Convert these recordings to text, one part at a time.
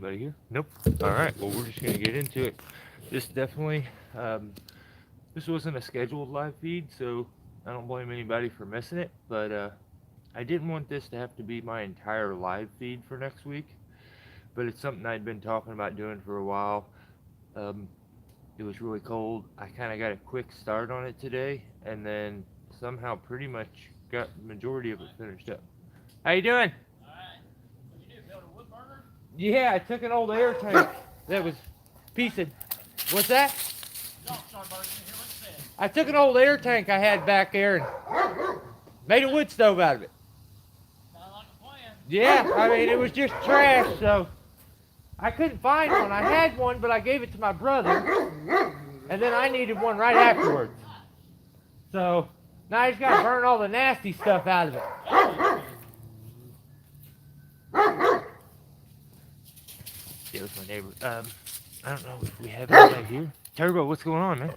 Anybody here? Nope. All right. Well, we're just gonna get into it. This definitely, this wasn't a scheduled live feed, so I don't blame anybody for missing it. But I didn't want this to have to be my entire live feed for next week. But it's something I'd been talking about doing for a while. Um, it was really cold. I kind of got a quick start on it today, and then somehow pretty much got the majority of it finished up. How you doing? Yeah, I took an old air tank that was piece of. What's that? I took an old air tank I had back there and made a wood stove out of it. Yeah, I mean it was just trash, so I couldn't find one. I had one, but I gave it to my brother, and then I needed one right afterwards. So now I just gotta burn all the nasty stuff out of it. Yeah, was my neighbor. I don't know if we have anybody here. Turbo, what's going on, man?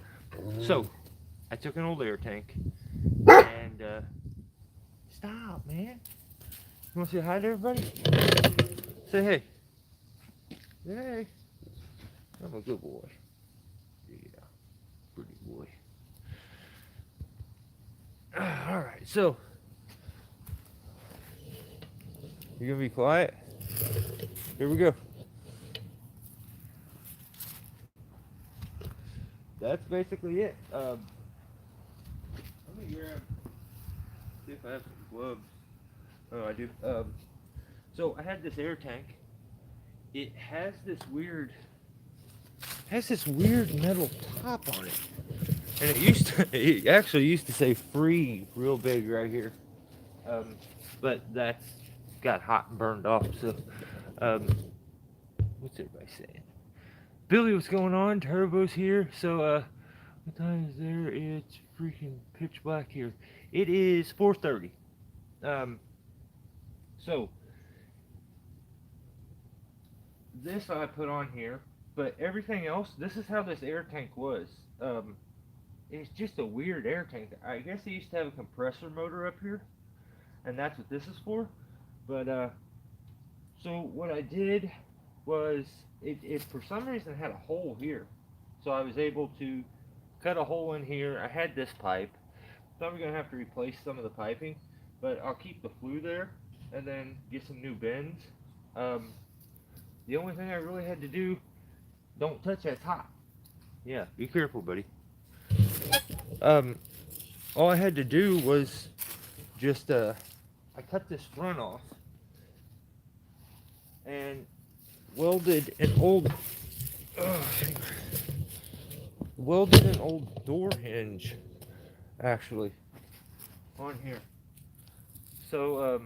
So, I took an old air tank, and stop, man. You want to say hi to everybody? Say hey. Hey. I'm a good boy. Yeah, pretty boy. All right, so you gonna be quiet? Here we go. That's basically it. Let me grab, see if I have some gloves. Oh, I do. So I had this air tank. It has this weird metal top on it, and it actually used to say "free" real big right here. But that's got hot and burned off. So, what's everybody saying? Billy, what's going on? Turbo's here. So, what time is there? It's freaking pitch black here. It is 4:30. So this I put on here, but everything else, this is how this air tank was. It's just a weird air tank. I guess it used to have a compressor motor up here, and that's what this is for. But so what I did was it for some reason had a hole here, so I was able to cut a hole in here. I had this pipe. Probably gonna have to replace some of the piping, but I'll keep the flue there and then get some new bends. The only thing I really had to do, don't touch that top. Yeah, be careful, buddy. All I had to do was just I cut this front off and welded an old door hinge actually on here. So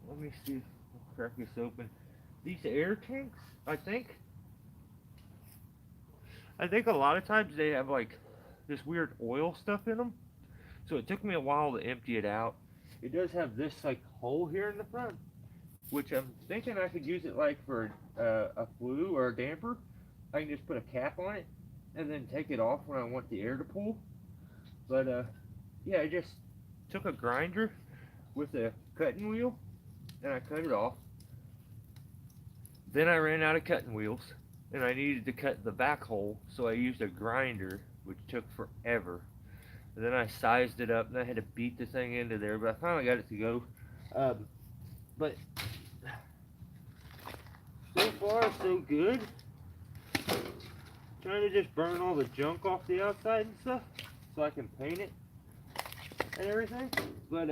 let me see if I'll crack this open. These air tanks, I think a lot of times they have like this weird oil stuff in them. So it took me a while to empty it out. It does have this like hole here in the front, which I'm thinking I could use it like for a flue or a damper. I can just put a cap on it and then take it off when I want the air to pull. But yeah, I just took a grinder with a cutting wheel and I cut it off. Then I ran out of cutting wheels and I needed to cut the back hole, so I used a grinder, which took forever. And then I sized it up and I had to beat the thing into there, but I finally got it to go. But so far so good. Trying to just burn all the junk off the outside and stuff so I can paint it and everything. But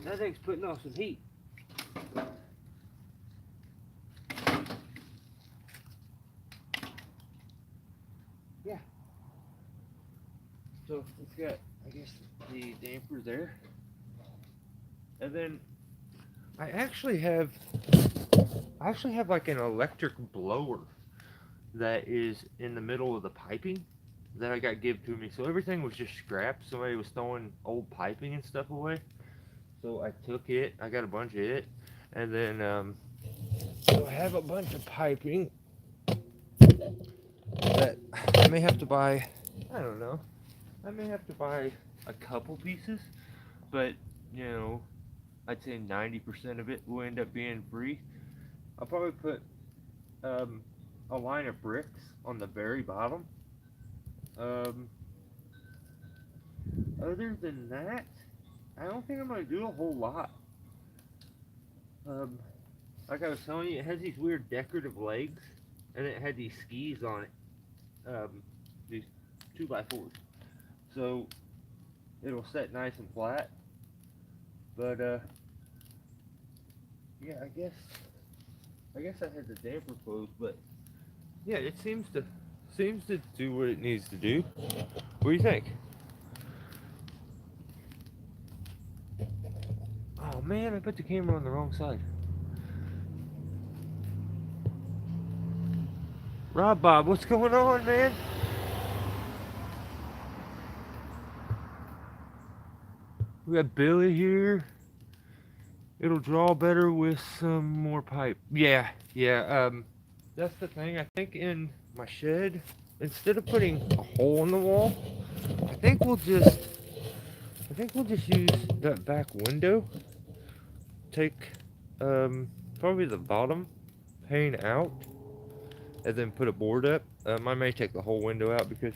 that thing's putting off some heat. Yeah. So it's got, I guess, the damper there. And then I actually have like an electric blower that is in the middle of the piping that I got given to me. So everything was just scrap. Somebody was throwing old piping and stuff away. So I took it. I got a bunch of it. And then so I have a bunch of piping that I may have to buy. I don't know. I may have to buy a couple pieces. But, you know, I'd say 90% of it will end up being free. I'll probably put um, a line of bricks on the very bottom. Um, Other than that, I don't think I'm gonna do a whole lot. Um, like I was telling you, it has these weird decorative legs, and it had these skis on it. These 2x4s, so it'll set nice and flat. But yeah, I guess I had the damper closed, but yeah, it seems to do what it needs to do. What do you think? Oh man, I put the camera on the wrong side. Rob Bob, what's going on, man? We got Billy here. It'll draw better with some more pipe. Yeah, yeah. That's the thing. I think in my shed, instead of putting a hole in the wall, I think we'll just, I think we'll just use that back window. Take, probably the bottom pane out, and then put a board up. I may take the whole window out because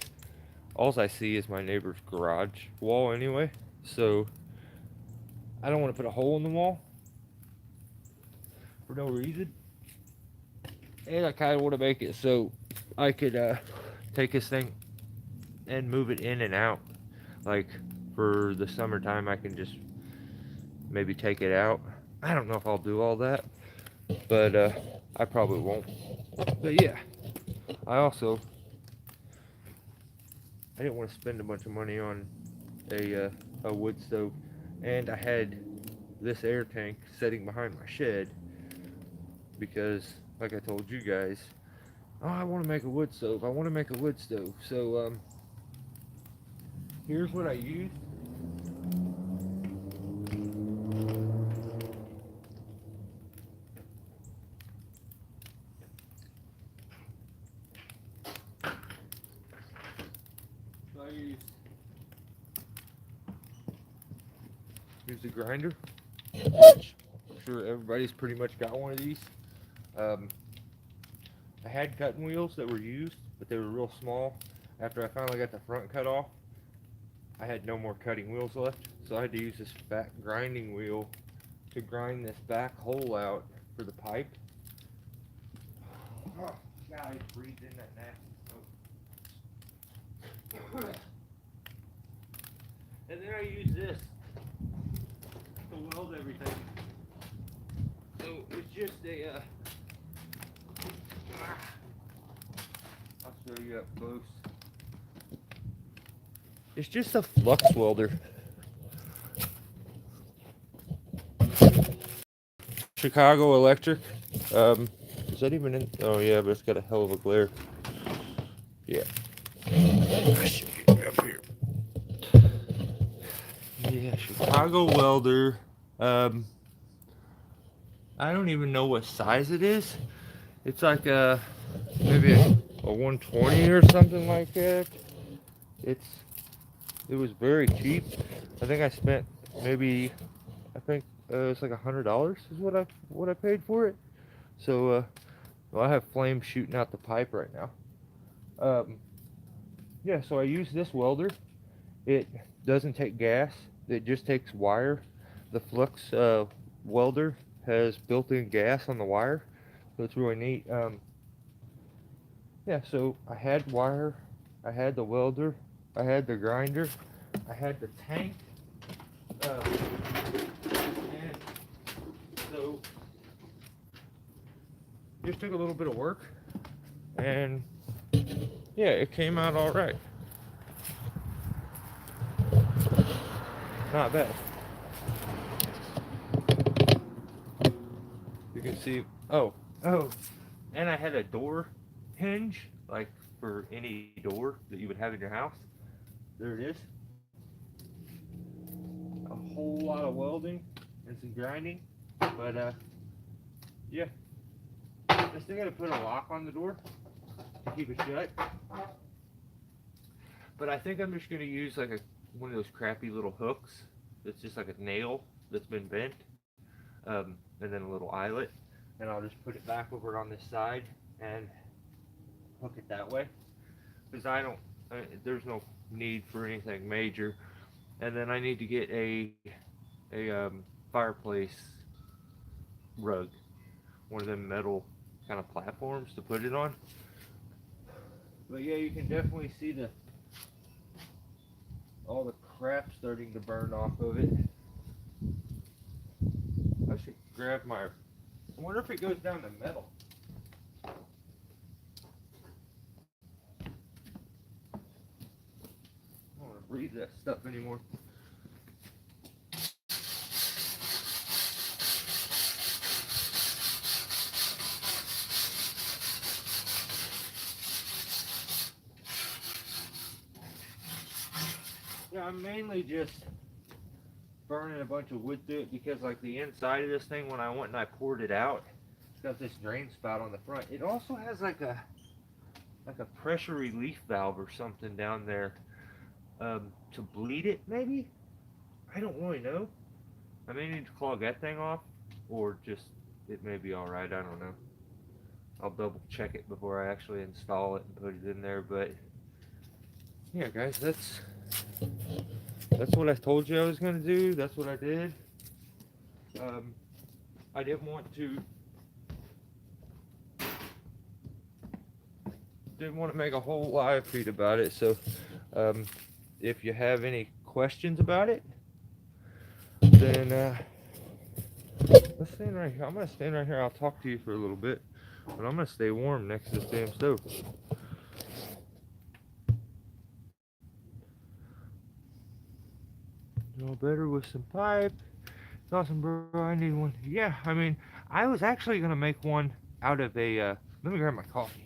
all I see is my neighbor's garage wall anyway. So I don't want to put a hole in the wall for no reason. And I kind of want to make it so I could take this thing and move it in and out. Like for the summertime, I can just maybe take it out. I don't know if I'll do all that, but I probably won't. But yeah, I also I didn't want to spend a bunch of money on a wood stove, and I had this air tank sitting behind my shed because, like I told you guys, oh, I want to make a wood stove. I want to make a wood stove. So here's what I used. So I used a grinder, which I'm sure everybody's pretty much got one of these. Um, I had cutting wheels that were used, but they were real small. After I finally got the front cut off, I had no more cutting wheels left, so I had to use this back grinding wheel to grind this back hole out for the pipe. Oh, God, I breathed in that nasty smoke. And then I use this to weld everything. So it's just a, I'll show you up close. It's just a flux welder. Chicago Electric. Is that even in? Oh yeah, but it's got a hell of a glare. Yeah. I should get it up here. Yeah, Chicago welder. I don't even know what size it is. It's like maybe a 120 or something like that. It was very cheap. I think I spent maybe it's like $100 is what I paid for it. So well, I have flames shooting out the pipe right now. Yeah, so I use this welder. It doesn't take gas. It just takes wire. The flux welder has built-in gas on the wire, so it's really neat. Yeah, so I had wire, I had the welder, I had the grinder, I had the tank, and so just took a little bit of work, and yeah, it came out all right. Not bad. You can see, oh, and I had a door hinge, like for any door that you would have in your house. There it is. A whole lot of welding and some grinding, but yeah. I still gotta put a lock on the door to keep it shut. But I think I'm just gonna use like one of those crappy little hooks that's just like a nail that's been bent, and then a little eyelet, and I'll just put it back over on this side and hook it that way, because there's no need for anything major. And then I need to get a fireplace rug, one of them metal kind of platforms to put it on. But yeah, you can definitely see the all the crap starting to burn off of it. I should grab my. I wonder if it goes down to metal. I don't want to breathe that stuff anymore. Yeah, I'm mainly just burning a bunch of wood through it because, like, the inside of this thing, when I went and I poured it out, it's got this drain spout on the front. It also has like a pressure relief valve or something down there, to bleed it, maybe. I don't really know. I may need to clog that thing off, or just it may be all right. I don't know. I'll double check it before I actually install it and put it in there. But yeah, guys, that's what I told you I was gonna do. That's what I did. Um, I didn't want to make a whole live feed about it. So um, if you have any questions about it, then let's stand right here. I'm gonna stand right here. I'll talk to you for a little bit, but I'm gonna stay warm next to this damn stove. No better with some pipe. Awesome, bro. I need one. Yeah, I mean, I was actually gonna make one out of a. Let me grab my coffee.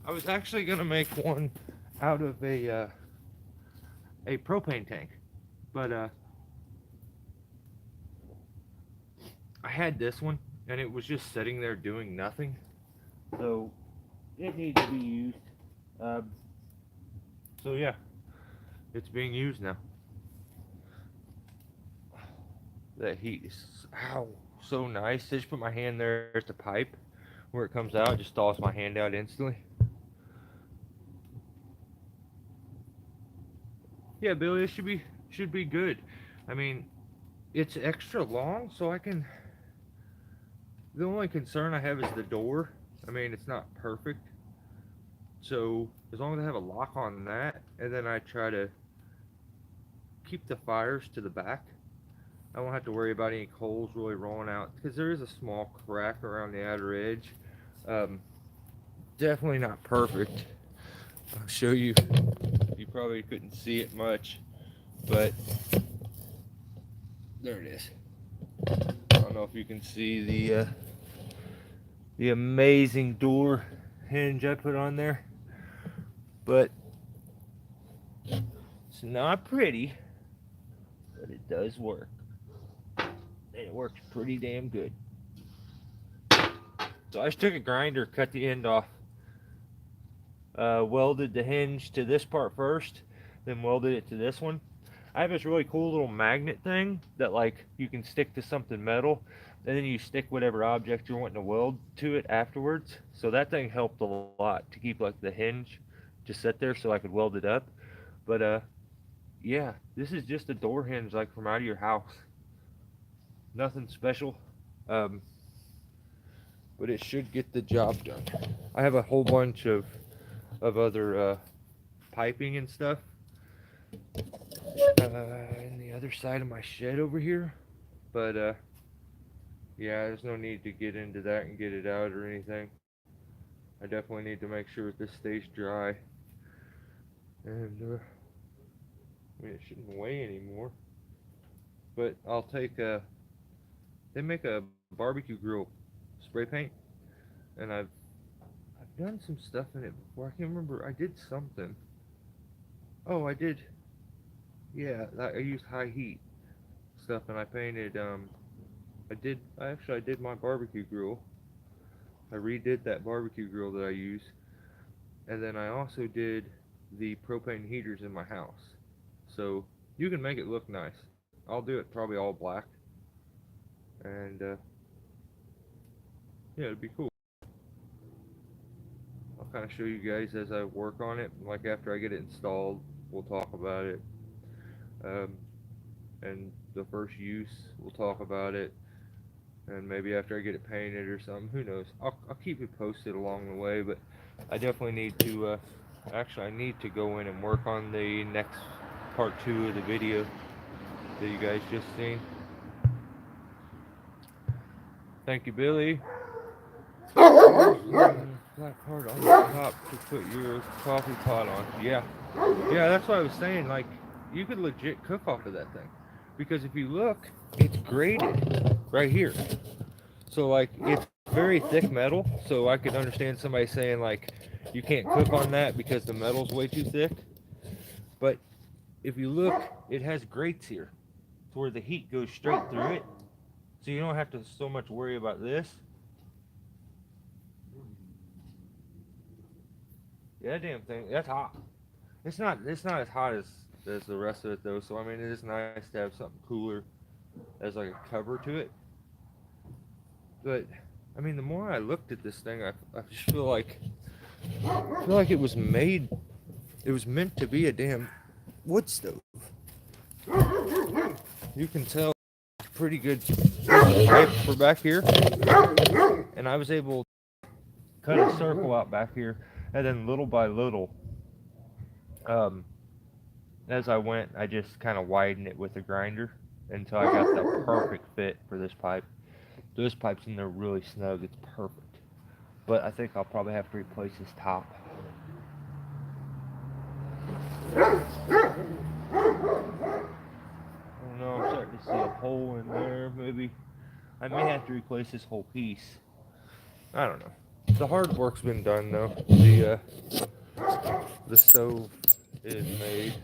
I was actually gonna make one out of a propane tank, but I had this one and it was just sitting there doing nothing, so it needs to be used. Um, so yeah, it's being used now. That heat is, ow, so nice. I just put my hand there at the pipe where it comes out, just toss my hand out instantly. Yeah, Billy, it should be good. I mean, it's extra long, so I can. The only concern I have is the door. I mean, it's not perfect, so as long as I have a lock on that, and then I try to keep the fires to the back, I won't have to worry about any coals really rolling out because there is a small crack around the outer edge. Um, Definitely not perfect. I'll show you. You probably couldn't see it much, but there it is. I don't know if you can see the amazing door hinge I put on there, but it's not pretty, but it does work, and it works pretty damn good. So I just took a grinder, cut the end off, welded the hinge to this part first, then welded it to this one. I have this really cool little magnet thing that, like, you can stick to something metal, and then you stick whatever object you're wanting to weld to it afterwards. So that thing helped a lot to keep, like, the hinge just sit there so I could weld it up. But yeah, this is just a door hinge, like, from out of your house. Nothing special. Um, but it should get the job done. I have a whole bunch of other piping and stuff in the other side of my shed over here, but yeah, there's no need to get into that and get it out or anything. I definitely need to make sure that this stays dry, and I mean, it shouldn't weigh anymore, but I'll take they make a barbecue grill spray paint, and I've done some stuff in it before. I can't remember. I did something. Oh, I did. Yeah, I used high heat stuff, and I painted. I did my barbecue grill. I redid that barbecue grill that I use, and then I also did the propane heaters in my house. So you can make it look nice. I'll do it probably all black, and yeah, it'd be cool. I'll kind of show you guys as I work on it. Like after I get it installed, we'll talk about it. Um, and the first use, we'll talk about it. And maybe after I get it painted or something, who knows? I'll keep you posted along the way. But I definitely need to. Actually, I need to go in and work on the next part 2 of the video that you guys just seen. Thank you, Billy. Flat part on the top to put your coffee pot on. Yeah, yeah, that's what I was saying. Like, you could legit cook off of that thing, because if you look, it's graded right here. So like, it's very thick metal. So I could understand somebody saying like, you can't cook on that because the metal's way too thick. But if you look, it has grates here, to where the heat goes straight through it. So you don't have to so much worry about this. Yeah, that damn thing, that's hot. It's not as hot as the rest of it though. So I mean, it is nice to have something cooler as like a cover to it. But I mean, the more I looked at this thing, I just feel like it was meant to be a damn wood stove. You can tell pretty good pipe for back here, and I was able to cut a circle out back here, and then little by little, um, as I went, I just kind of widened it with a grinder until I got the perfect fit for this pipe. This pipe's in there really snug. It's perfect. But I think I'll probably have to replace this top. I don't know. I'm starting to see a hole in there. Maybe I may have to replace this whole piece. I don't know. The hard work's been done though. The stove is made,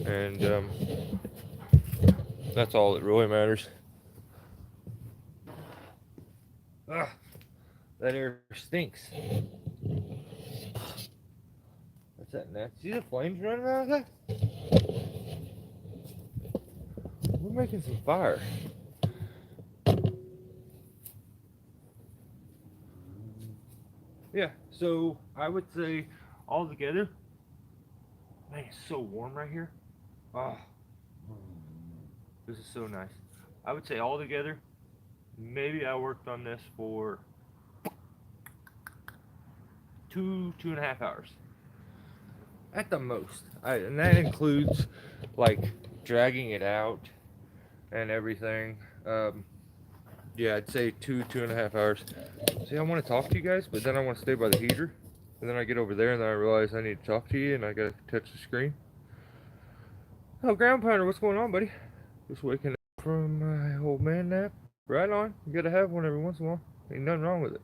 and that's all that really matters. Ah, that air stinks. What's that next? See the flames running out of that? We're making some fire. Yeah, so I would say all together, man, it's so warm right here. Oh, this is so nice. I would say all together, maybe I worked on this for 2.5 hours at the most. And that includes like dragging it out and everything. Yeah, I'd say 2.5 hours. See, I want to talk to you guys, but then I want to stay by the heater. And then I get over there and then I realize I need to talk to you and I gotta touch the screen. Oh, ground pounder, what's going on, buddy? Just waking up from my old man nap. Right on. You gotta have one every once in a while. Ain't nothing wrong with it.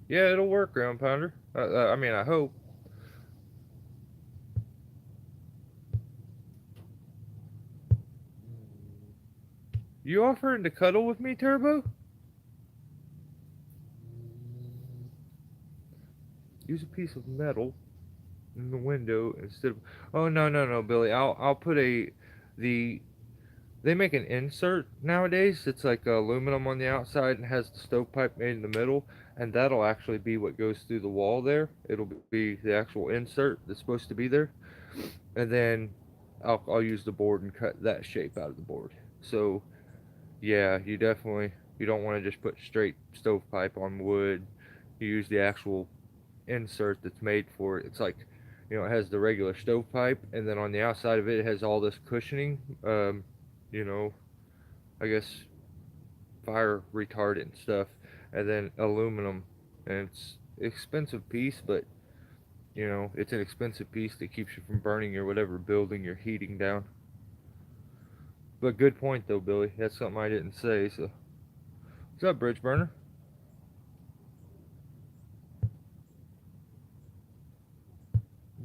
Yeah, it'll work, ground pounder. I mean, I hope. You offering to cuddle with me, Turbo? Use a piece of metal in the window instead of. Oh no no no, Billy. I'll put the. They make an insert nowadays. It's like aluminum on the outside and has the stovepipe made in the middle, and that'll actually be what goes through the wall there. It'll be the actual insert that's supposed to be there, and then I'll use the board and cut that shape out of the board. So yeah, you don't want to just put straight stovepipe on wood. You use the actual insert that's made for it. It's like, it has the regular stovepipe, and then on the outside of it, it has all this cushioning. You know, I guess fire retardant stuff, and then aluminum, and it's expensive piece, but it's an expensive piece that keeps you from burning your whatever building you're heating down. But good point though, Billy. That's something I didn't say. So, what's up, bridge burner?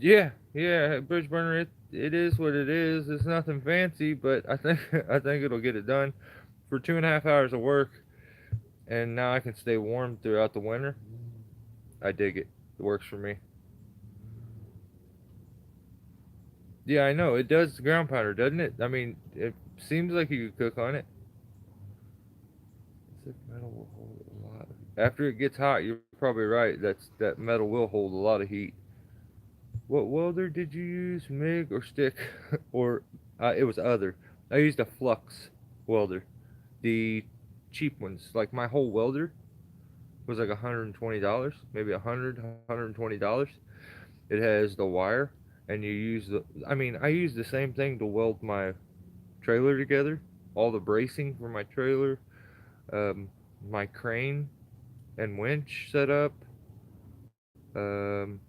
Yeah, yeah, bridge burner. It is what it is. It's nothing fancy, but I think I think it'll get it done for 2.5 hours of work, and now I can stay warm throughout the winter. I dig it. It works for me. Yeah, I know it does ground powder, doesn't it? I mean, it seems like you could cook on it. Thick metal will hold a lot. After it gets hot, you're probably right. That metal will hold a lot of heat. What welder did you use, MIG or stick, or it was other? I used a flux welder, the cheap ones. Like my whole welder was like $120, maybe 120 dollars. It has the wire, and you use the. I mean, I use the same thing to weld my trailer together. All the bracing for my trailer, um, my crane and winch setup. Um,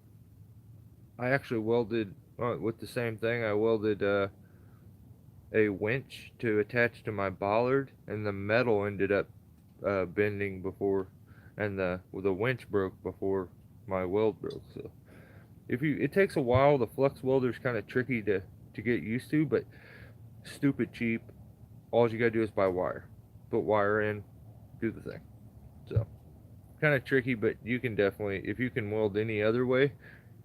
I actually welded with the same thing. I welded a winch to attach to my bollard, and the metal ended up bending before, and the winch broke before my weld broke. So it takes a while. The flux welder's kind of tricky to get used to, but stupid cheap. All you gotta do is buy wire, put wire in, do the thing. So kind of tricky, but you can definitely, if you can weld any other way,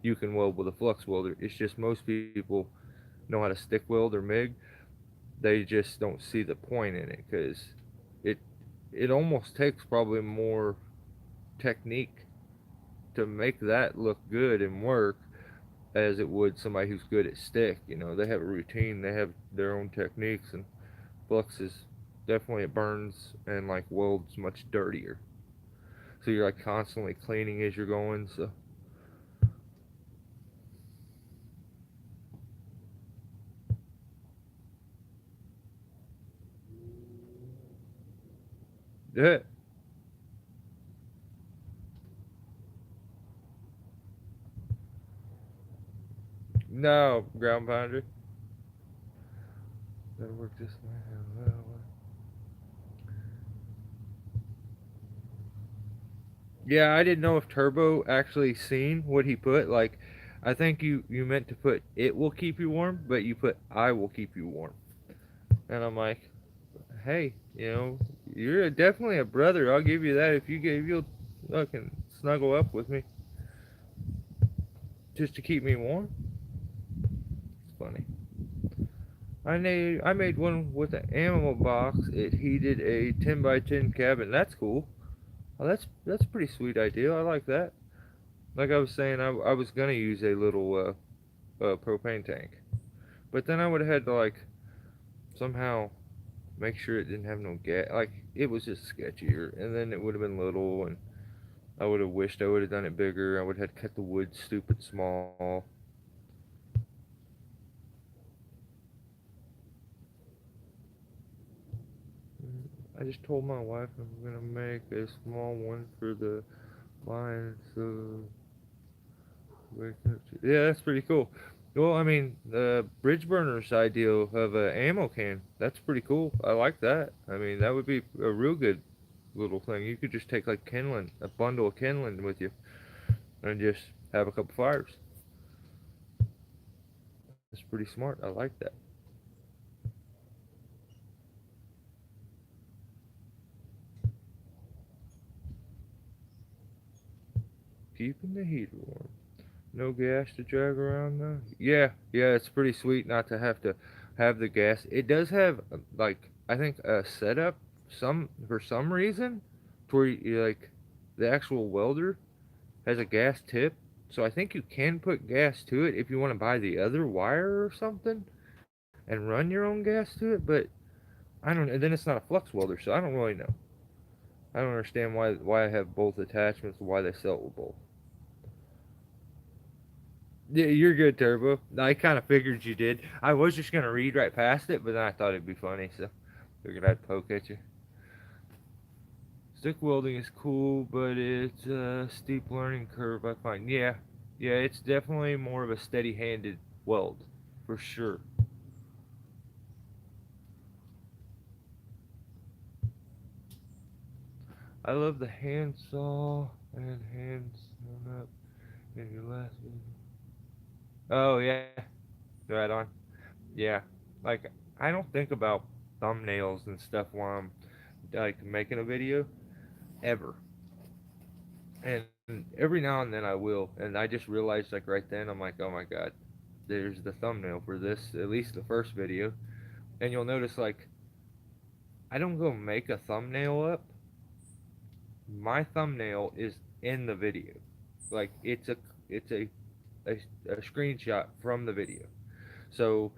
you can weld with a flux welder. It's just most people know how to stick weld or MIG. They just don't see the point in it because it it almost takes probably more technique to make that look good and work as it would somebody who's good at stick. You know, they have a routine, they have their own techniques, and flux is definitely it burns and like welds much dirtier. So you're like constantly cleaning as you're going. So yeah, no ground pounder. That work this way. Yeah, I didn't know if Turbo actually seen what he put. Like, I think you meant to put it will keep you warm, but you put I will keep you warm. And I'm like, hey, you're definitely a brother. I'll give you that if you'll fucking snuggle up with me just to keep me warm. It's funny. I made one with an ammo box. It heated a 10 by 10 cabin. That's cool. Oh, that's a pretty sweet idea. I like that. Like I was saying, I was gonna use a little propane tank, but then I would have had to like somehow make sure it didn't have no gas. Like it was just sketchier, and then it would have been little, and I would have wished I would have done it bigger. I would have had to cut the wood stupid small. I just told my wife I'm gonna make a small one for the line, so yeah, that's pretty cool. Well, I mean, the bridge burner's idea of an ammo can, that's pretty cool. I like that. I mean, that would be a real good little thing. You could just take like kindling, a bundle of kindling with you, and just have a couple fires. That's pretty smart. I like that. Keeping the heat warm. No gas to drag around though. Yeah, it's pretty sweet not to have to have the gas. It does have like I think a setup some for some reason to where you like the actual welder has a gas tip. So I think you can put gas to it if you want to buy the other wire or something and run your own gas to it. But I don't. And then it's not a flux welder, so I don't really know. I don't understand why I have both attachments. Why they sell it with both. Yeah, you're good, Turbo. I kind of figured you did. I was just gonna read right past it, but then I thought it'd be funny, so figured I'd poke at you. Stick welding is cool, but it's a steep learning curve. I find. Yeah, it's definitely more of a steady-handed weld, for sure. I love the handsaw and hands on up in your last video. Oh yeah, right on. Yeah, like I don't think about thumbnails and stuff while I'm like making a video ever. And every now and then I will, and I just realized like right then I'm like, oh my god, there's the thumbnail for this, at least the first video. And you'll notice, like, I don't go make a thumbnail up. My thumbnail is in the video. Like, it's a screenshot from the video. So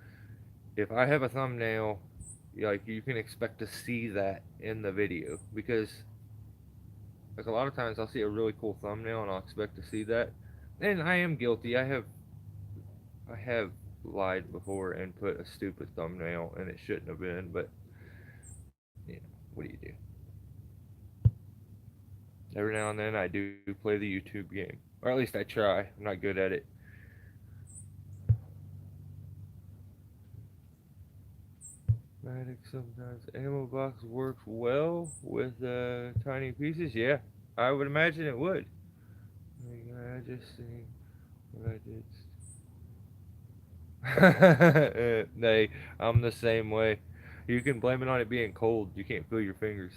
if I have a thumbnail, like, you can expect to see that in the video, because like a lot of times I'll see a really cool thumbnail and I'll expect to see that. And I am guilty. I have lied before and put a stupid thumbnail and it shouldn't have been, but what do you do? Every now and then I do play the YouTube game, or at least I try. I'm not good at it. Matic sometimes. Ammo box works well with tiny pieces. Yeah, I would imagine it would. I just think what I did. Nay, I'm the same way. You can blame it on it being cold. You can't feel your fingers.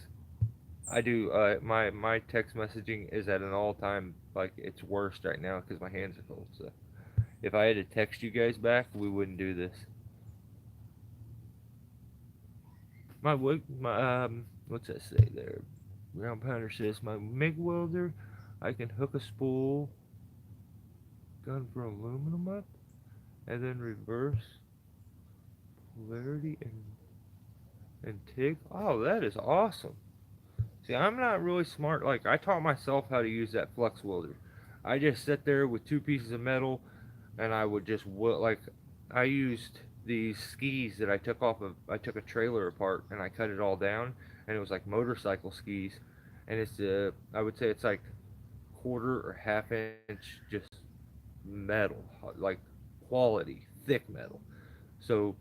I do. My text messaging is at an all time, like, it's worst right now because my hands are cold. So if I had to text you guys back, we wouldn't do this. What's that say there? Ground pounder says my MIG welder, I can hook a spool gun for aluminum up, and then reverse polarity and TIG. Oh, that is awesome. See, I'm not really smart. Like, I taught myself how to use that flex welder. I just sit there with two pieces of metal, and I would just like, I used these skis that I took off of. I took a trailer apart and I cut it all down, and it was like motorcycle skis, and it's I would say it's like quarter or half inch just metal, like quality thick metal. So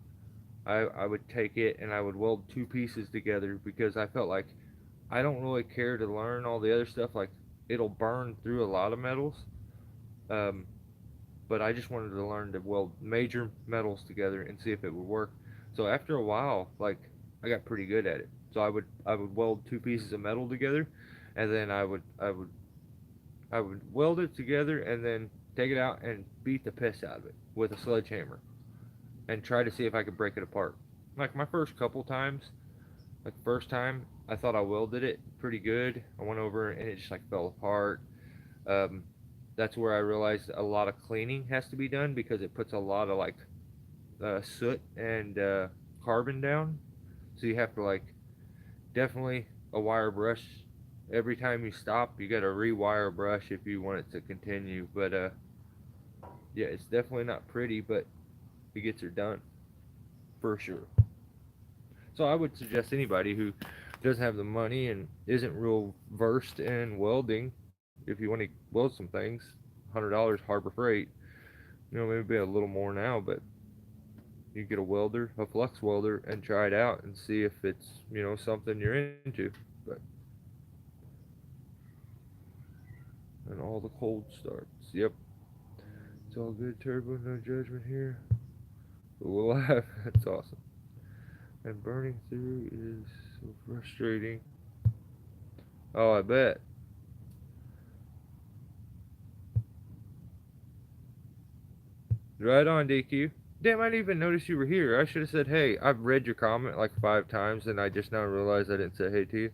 I would take it and I would weld two pieces together because I felt like I don't really care to learn all the other stuff. Like, it'll burn through a lot of metals. Um, but I just wanted to learn to weld major metals together and see if it would work. So after a while, like, I got pretty good at it. So I would weld two pieces of metal together, and then I would weld it together and then take it out and beat the piss out of it with a sledgehammer and try to see if I could break it apart. Like, my first couple times, like first time, I thought I welded it pretty good. I went over and it just like fell apart. Um, that's where I realized a lot of cleaning has to be done because it puts a lot of like soot and carbon down. So you have to, like, definitely a wire brush. Every time you stop, you got to rewire a brush if you want it to continue. But yeah, it's definitely not pretty, but it gets her done for sure. So I would suggest anybody who doesn't have the money and isn't real versed in welding, if you want to weld some things, $100 Harbor Freight, maybe a little more now, but you get a welder, a flux welder, and try it out and see if it's, something you're into. But and all the cold starts. Yep. It's all good, Turbo, no judgment here. But we'll laugh. That's awesome. And burning through is so frustrating. Oh, I bet. Right on, DQ. Damn, I didn't even notice you were here. I should have said, hey. I've read your comment like 5 times, and I just now realized I didn't say hey to you.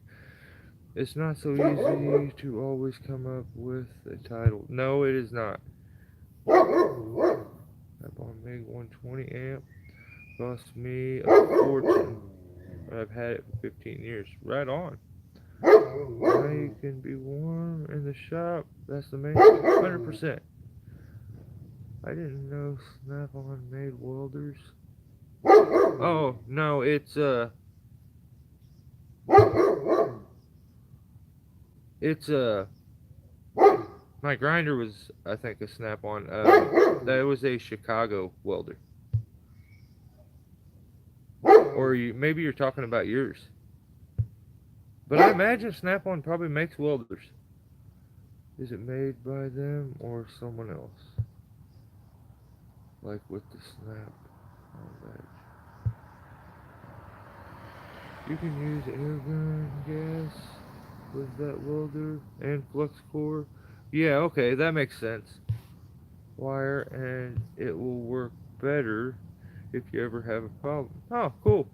It's not so easy to always come up with a title. No, it is not. I bought a MiG 120 amp. Cost me a fortune. I've had it for 15 years. Right on. Now you can be warm in the shop. That's the main 100%. I didn't know Snap-on made welders. Oh, no, it's my grinder was, I think, a Snap-on. That was a Chicago welder. Or maybe you're talking about yours. But I imagine Snap-on probably makes welders. Is it made by them or someone else? Like with the Snap on edge. You can use airgun gas with that welder and flux core. Yeah, okay, that makes sense. Wire and it will work better if you ever have a problem. Oh, cool.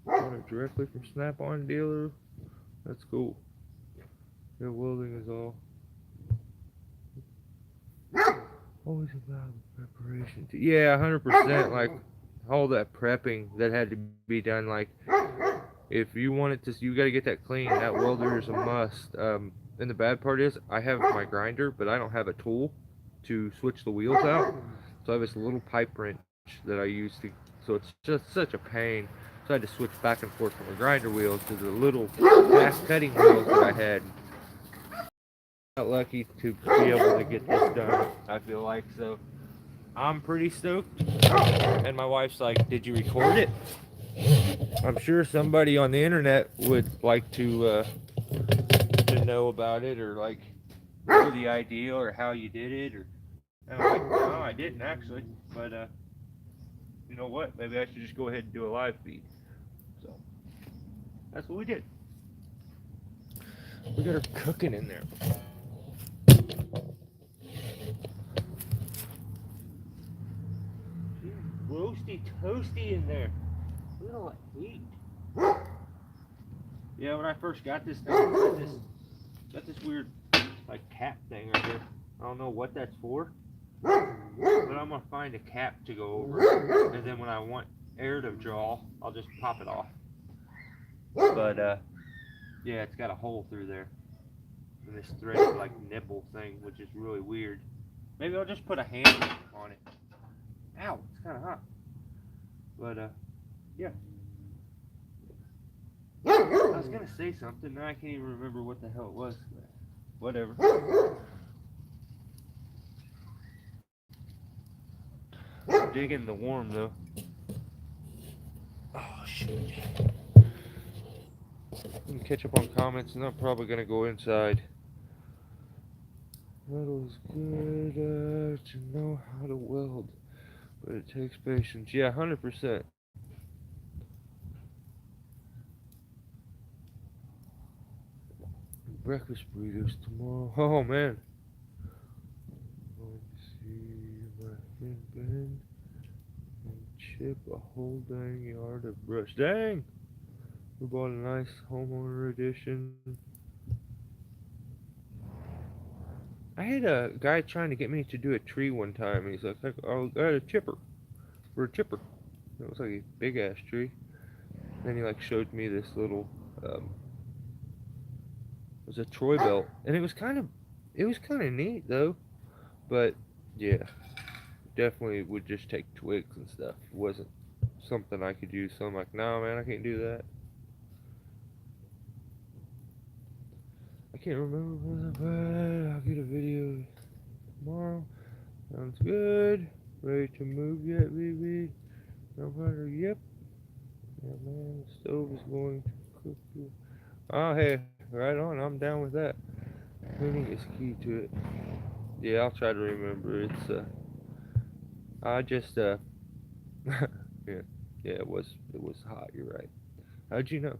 Order directly from Snap-on dealer. That's cool. Their welding is always about preparation. Yeah, 100%. Like all that prepping that had to be done. Like if you want it to, you got to get that clean. That welder is a must. And the bad part is, I have my grinder, but I don't have a tool to switch the wheels out. So I have this little pipe wrench that I use to. So it's just such a pain. So I had to switch back and forth from the grinder wheels to the little fast cutting wheels that I had. Got lucky to be able to get this done. I feel like so. I'm pretty stoked. And my wife's like, "Did you record it?" I'm sure somebody on the internet would like to know about it, or like know the idea or how you did it, or and I'm like, no, I didn't actually, but you know what? Maybe I should just go ahead and do a live feed. So that's what we did. We got her cooking in there. She's roasty toasty in there. Look at all that heat. Yeah, when I first got this thing, got this weird like cap thing right here. I don't know what that's for, but I'm gonna find a cap to go over it, and then when I want air to draw, I'll just pop it off. But yeah, it's got a hole through there, and this threaded like nipple thing, which is really weird. Maybe I'll just put a handle on it. Ow, it's kind of hot. But yeah. I was gonna say something, now I can't even remember what the hell it was. But whatever. I'm digging the warm though. Oh shit. I'm gonna catch up on comments, and I'm probably gonna go inside. Metal's good to know how to weld, but it takes patience. Yeah, 100%. Breakfast burritos tomorrow. Oh man. Going to see my friend Ben and chip a whole dang yard of brush. Dang! We bought a nice homeowner edition. I had a guy trying to get me to do a tree one time, and he's like, "I got a chipper for a chipper." It was like a big ass tree. Then he like showed me this little, it was a Troy belt, and it was kind of neat though. But yeah, definitely would just take twigs and stuff. It wasn't something I could use. So I'm like, no man, I can't do that. I can't remember, but I'll get a video tomorrow. Sounds good. Ready to move yet, BB? No matter. Yep. Yeah, man. The stove is going to cook you. Oh, hey, right on. I'm down with that. Cleaning is key to it. Yeah, I'll try to remember. I just yeah, yeah. It was hot. You're right. How'd you know?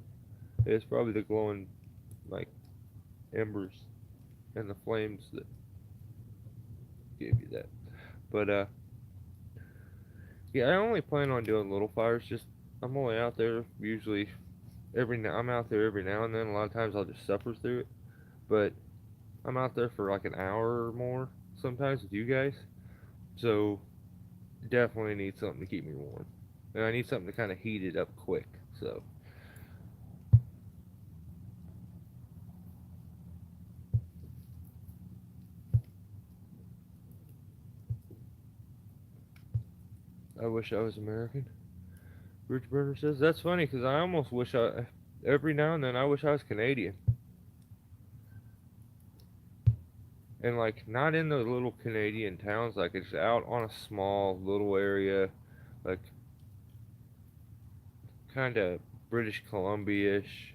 It's probably the glowing like embers and the flames that gave you that. But yeah, I only plan on doing little fires. Just I'm only out there usually I'm out there every now and then. A lot of times I'll just suffer through it, but I'm out there for like an hour or more sometimes with you guys. So definitely need something to keep me warm, and I need something to kind of heat it up quick. So I wish I was American. Rich Burner says that's funny because I almost wish every now and then I wish I was Canadian, and like not in the little Canadian towns, like it's out on a small little area, like kind of British Columbia-ish,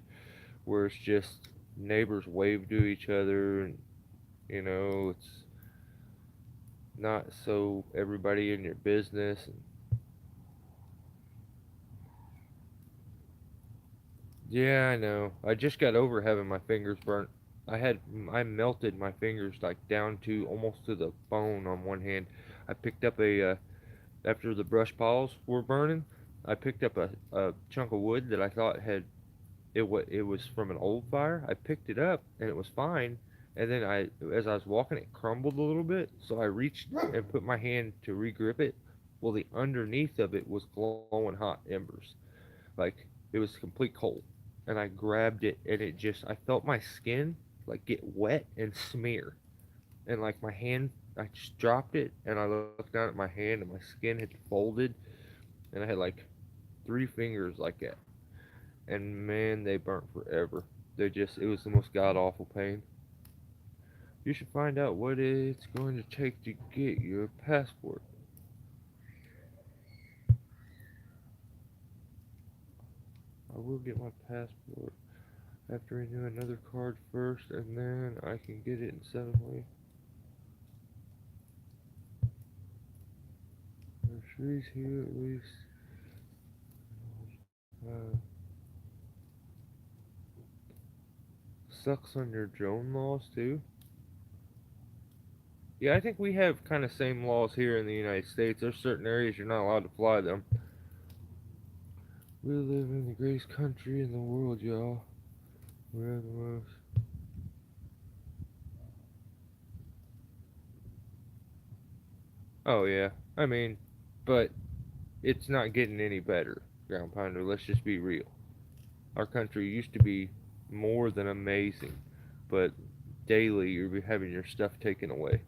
where it's just neighbors wave to each other, and it's not so everybody in your business. And Yeah, I know. I just got over having my fingers burnt. I melted my fingers like down to almost to the bone on one hand. I picked up after the brush piles were burning, I picked up a chunk of wood that I thought it was from an old fire. I picked it up and it was fine. And then as I was walking, it crumbled a little bit. So I reached and put my hand to regrip it. Well, the underneath of it was glowing hot embers, like it was complete coal. And I grabbed it and I felt my skin like get wet and smear. And like my hand, I just dropped it and I looked down at my hand and my skin had folded and I had like 3 fingers like that. And man, they burnt forever. It was the most god awful pain. You should find out what it's going to take to get your passport. I will get my passport after I do another card first, and then I can get it in 7 ways. Groceries here at least. Uh, sucks on your drone laws too. Yeah, I think we have kind of same laws here in the United States. There's certain areas you're not allowed to fly them. We live in the greatest country in the world, y'all. We're the most. Oh yeah, I mean, but it's not getting any better, Ground Pounder. Let's just be real. Our country used to be more than amazing, but daily you're having your stuff taken away.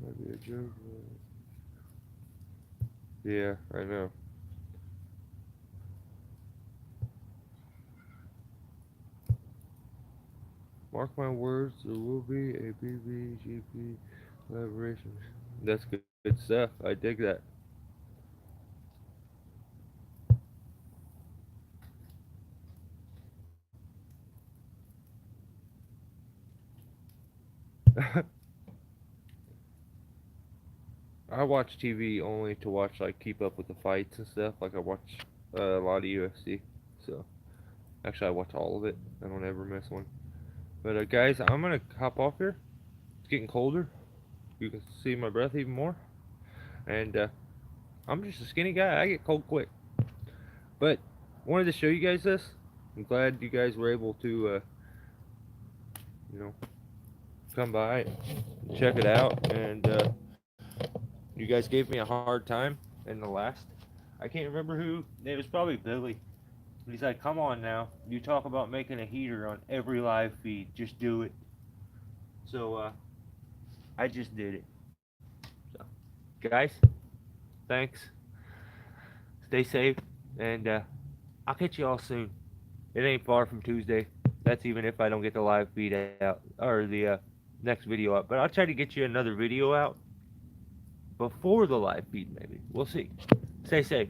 Might be a joke. Yeah, I know. Mark my words, there will be a BBGP collaboration. That's good stuff. I dig that. I watch TV only to watch like keep up with the fights and stuff. Like I watch a lot of UFC. So actually, I watch all of it. I don't ever miss one. But guys, I'm gonna hop off here. It's getting colder. You can see my breath even more. And I'm just a skinny guy. I get cold quick. But wanted to show you guys this. I'm glad you guys were able to, you know, come by and check it out. And you guys gave me a hard time in the last. I can't remember who. It was probably Billy. He's like, "Come on now. You talk about making a heater on every live feed. Just do it." So I just did it. So guys, thanks. Stay safe, and I'll catch you all soon. It ain't far from Tuesday. That's even if I don't get the live feed out or the next video out. But I'll try to get you another video out before the live feed, maybe. We'll see. Stay safe.